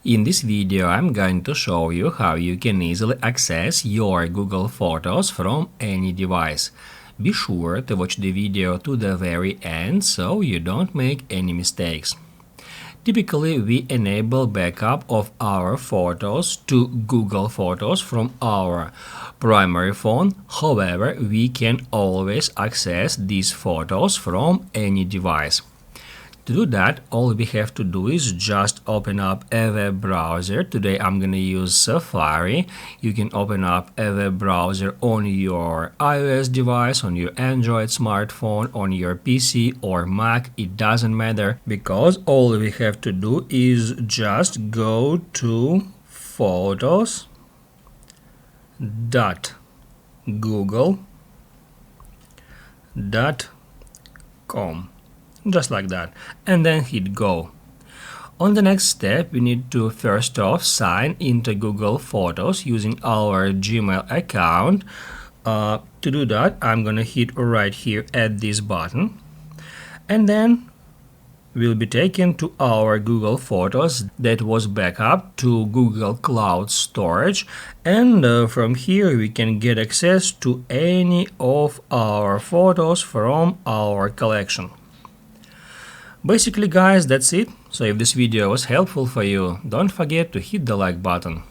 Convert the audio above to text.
In this video, I'm going to show you how you can easily access your Google Photos from any device. Be sure to watch the video to the very end so you don't make any mistakes. Typically, we enable backup of our photos to Google Photos from our primary phone. However, we can always access these photos from any device. To do that, all we have to do is just open up a web browser. Today I'm gonna use Safari. You can open up a web browser on your iOS device, on your Android smartphone, on your PC or Mac. It doesn't matter, because all we have to do is just go to photos.google.com. Just like that, and then hit go. On the next step, we need to first off sign into Google Photos using our Gmail account. To do that, I'm gonna hit right here at this button, and then we'll be taken to our Google Photos that was backed up to Google Cloud Storage, and from here we can get access to any of our photos from our collection. Basically, guys, that's it. So if this video was helpful for you, don't forget to hit the like button.